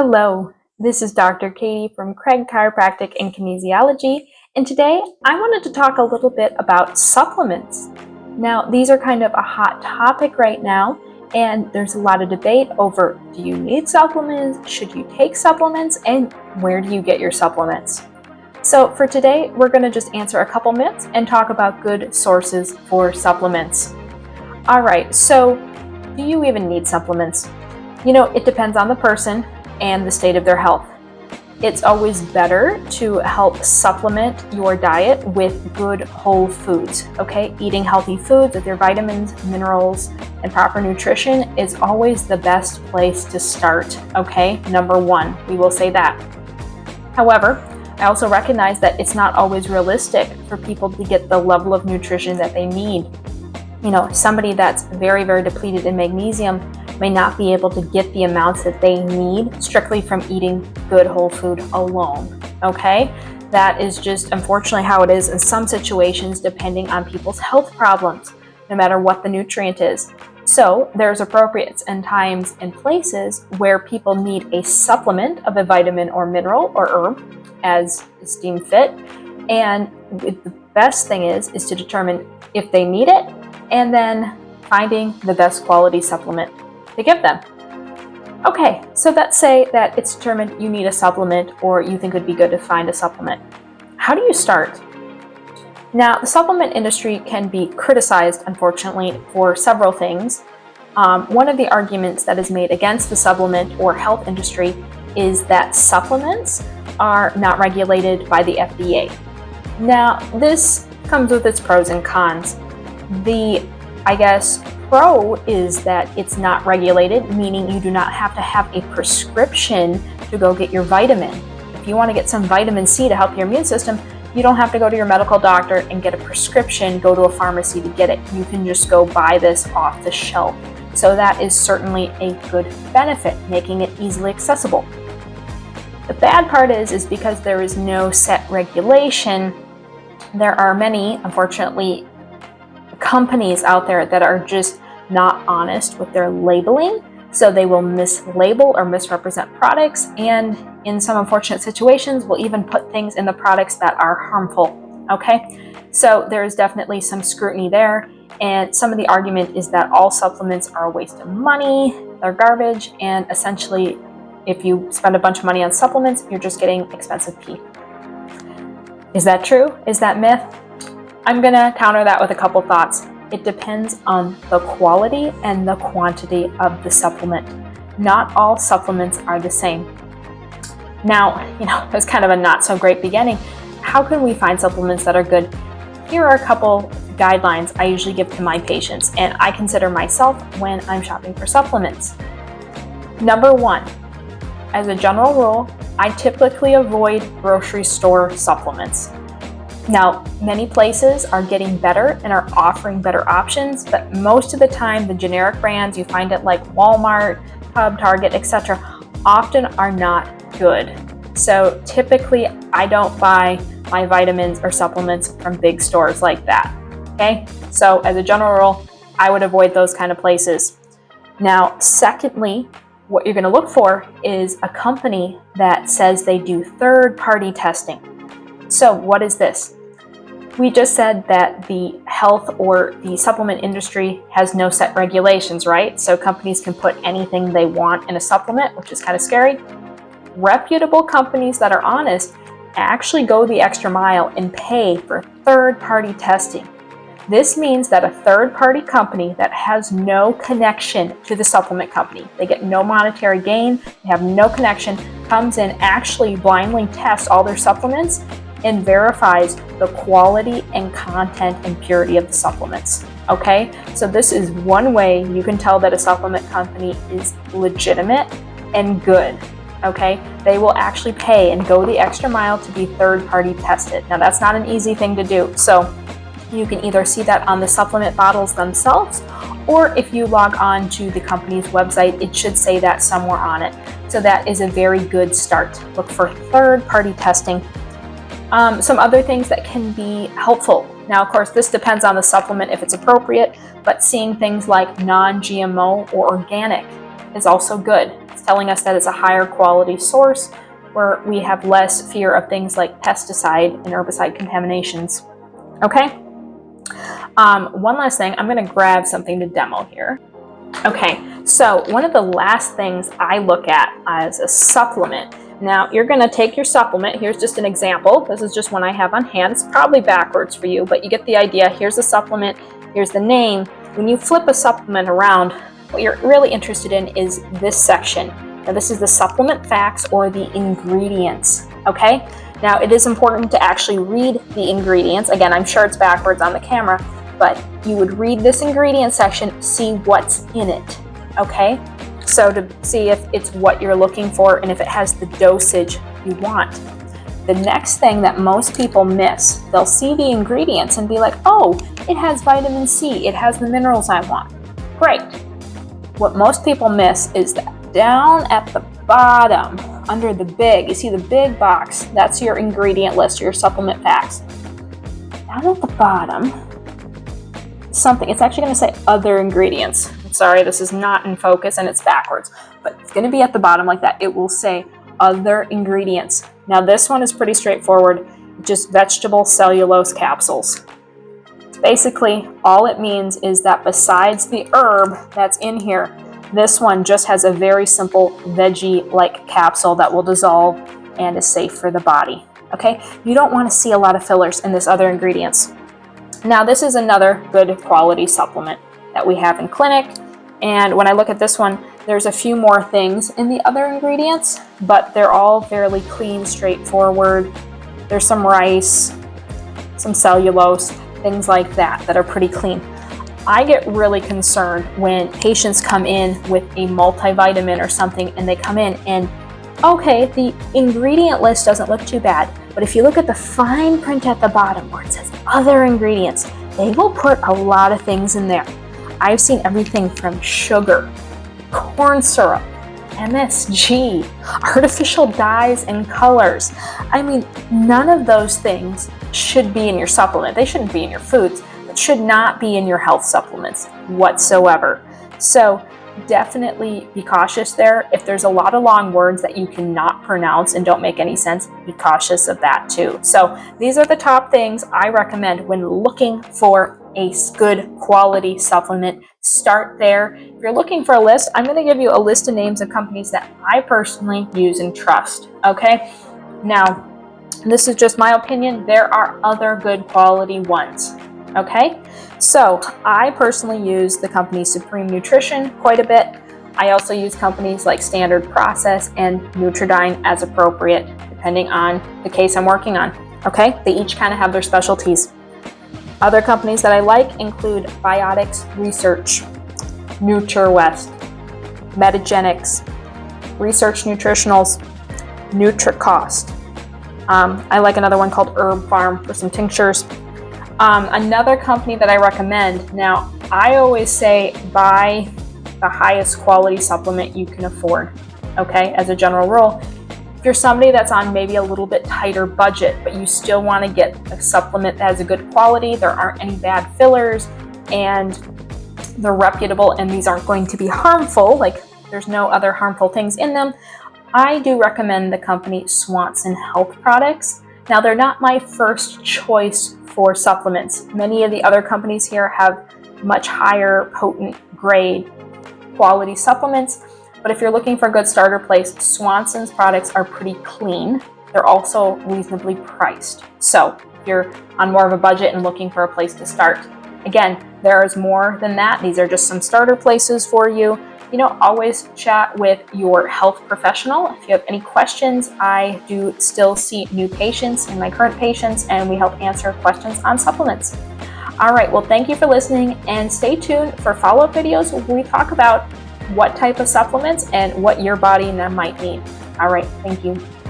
Hello, this is Dr. Katie from Craig Chiropractic and Kinesiology, and today I wanted to talk a little bit about supplements. Now, these are kind of a hot topic right now, and there's a lot of debate over do you need supplements, should you take supplements, and where do you get your supplements? So for today, we're going to just answer a couple myths and talk about good sources for supplements. All right, so do you even need supplements? It depends on the person and the state of their health. It's always better to help supplement your diet with good whole foods, okay? Eating healthy foods with your vitamins, minerals, and proper nutrition is always the best place to start, okay? Number one, we will say that. However, I also recognize that it's not always realistic for people to get the level of nutrition that they need. Somebody that's very, very depleted in magnesium may not be able to get the amounts that they need strictly from eating good whole food alone, okay? That is just unfortunately how it is in some situations depending on people's health problems, no matter what the nutrient is. So there's appropriate and times and places where people need a supplement of a vitamin or mineral or herb as is deemed fit. And the best thing is to determine if they need it and then finding the best quality supplement to give them. Okay, so let's say that it's determined you need a supplement or you think it would be good to find a supplement. How do you start? Now, the supplement industry can be criticized, unfortunately, for several things. One of the arguments that is made against the supplement or health industry is that supplements are not regulated by the FDA. Now, this comes with its pros and cons. The, pro is that it's not regulated, meaning you do not have to have a prescription to go get your vitamin. If you want to get some vitamin C to help your immune system, you don't have to go to your medical doctor and get a prescription, go to a pharmacy to get it. You can just go buy this off the shelf. So that is certainly a good benefit, making it easily accessible. The bad part is because there is no set regulation, there are many, unfortunately, companies out there that are just not honest with their labeling, so they will mislabel or misrepresent products, and in some unfortunate situations will even put things in the products that are harmful, okay? So there's definitely some scrutiny there, and some of the argument is that all supplements are a waste of money, they're garbage, and essentially if you spend a bunch of money on supplements, you're just getting expensive pee. Is that true? Is that myth? I'm going to counter that with a couple thoughts. It depends on the quality and the quantity of the supplement. Not all supplements are the same. Now, it's kind of a not so great beginning. How can we find supplements that are good? Here are a couple guidelines I usually give to my patients, and I consider myself when I'm shopping for supplements. Number one, as a general rule, I typically avoid grocery store supplements. Now, many places are getting better and are offering better options, but most of the time the generic brands you find at like Walmart, Cub, Target, etc. often are not good. So typically I don't buy my vitamins or supplements from big stores like that, okay? So as a general rule, I would avoid those kind of places. Now, secondly, what you're going to look for is a company that says they do third-party testing. So what is this? We just said that the health or the supplement industry has no set regulations, right? So companies can put anything they want in a supplement, which is kind of scary. Reputable companies that are honest actually go the extra mile and pay for third-party testing. This means that a third-party company that has no connection to the supplement company, they get no monetary gain, they have no connection, comes in, actually blindly tests all their supplements and verifies the quality and content and purity of the supplements, okay? So this is one way you can tell that a supplement company is legitimate and good, okay? They will actually pay and go the extra mile to be third-party tested. Now that's not an easy thing to do, so you can either see that on the supplement bottles themselves, or if you log on to the company's website, it should say that somewhere on it. So that is a very good start. Look for third-party testing. Some other things that can be helpful. Now, of course, this depends on the supplement if it's appropriate, but seeing things like non-GMO or organic is also good. It's telling us that it's a higher quality source where we have less fear of things like pesticide and herbicide contaminations. Okay? One last thing, I'm going to grab something to demo here. Okay, so one of the last things I look at as a supplement. Now, you're going to take your supplement. Here's just an example. This is just one I have on hand. It's probably backwards for you, but you get the idea. Here's the supplement. Here's the name. When you flip a supplement around, what you're really interested in is this section. Now, this is the supplement facts or the ingredients, okay? Now, it is important to actually read the ingredients. Again, I'm sure it's backwards on the camera, but you would read this ingredient section, see what's in it, okay? So to see if it's what you're looking for and if it has the dosage you want. The next thing that most people miss, they'll see the ingredients and be like, oh, it has vitamin C, it has the minerals I want. Great. What most people miss is that down at the bottom, under the big, you see the big box, that's your ingredient list, your supplement facts. Down at the bottom, something, it's actually going to say other ingredients. Sorry, this is not in focus and it's backwards, but it's going to be at the bottom like that. It will say other ingredients. Now this one is pretty straightforward, just vegetable cellulose capsules. Basically, all it means is that besides the herb that's in here, this one just has a very simple veggie-like capsule that will dissolve and is safe for the body. Okay, you don't want to see a lot of fillers in this other ingredients. Now this is another good quality supplement that we have in clinic, and when I look at this one, there's a few more things in the other ingredients, but they're all fairly clean, straightforward. There's some rice, some cellulose, things like that are pretty clean. I get really concerned when patients come in with a multivitamin or something and they come in and, okay, the ingredient list doesn't look too bad, but if you look at the fine print at the bottom where it says other ingredients, they will put a lot of things in there. I've seen everything from sugar, corn syrup, MSG, artificial dyes and colors. I mean, none of those things should be in your supplement. They shouldn't be in your foods. It should not be in your health supplements whatsoever. So definitely be cautious there. If there's a lot of long words that you cannot pronounce and don't make any sense, be cautious of that too. So these are the top things I recommend when looking for a good quality supplement. Start there. If you're looking for a list, I'm going to give you a list of names of companies that I personally use and trust. Okay. Now, this is just my opinion. There are other good quality ones. Okay. So I personally use the company Supreme Nutrition quite a bit. I also use companies like Standard Process and Nutridyne as appropriate, depending on the case I'm working on. Okay. They each kind of have their specialties. Other companies that I like include Biotics Research, NutraWest, Metagenics, Research Nutritionals, NutriCost. I like another one called Herb Farm for some tinctures. Another company that I recommend, now I always say buy the highest quality supplement you can afford, okay, as a general rule. If you're somebody that's on maybe a little bit tighter budget, but you still want to get a supplement that has a good quality, there aren't any bad fillers, and they're reputable, and these aren't going to be harmful, like there's no other harmful things in them, I do recommend the company Swanson Health Products. Now, they're not my first choice for supplements. Many of the other companies here have much higher potent grade quality supplements. But if you're looking for a good starter place, Swanson's products are pretty clean. They're also reasonably priced. So if you're on more of a budget and looking for a place to start, again, there is more than that. These are just some starter places for you. You know, always chat with your health professional. If you have any questions, I do still see new patients and my current patients, and we help answer questions on supplements. All right, well, thank you for listening, and stay tuned for follow-up videos where we talk about what type of supplements and what your body might need. All right, thank you.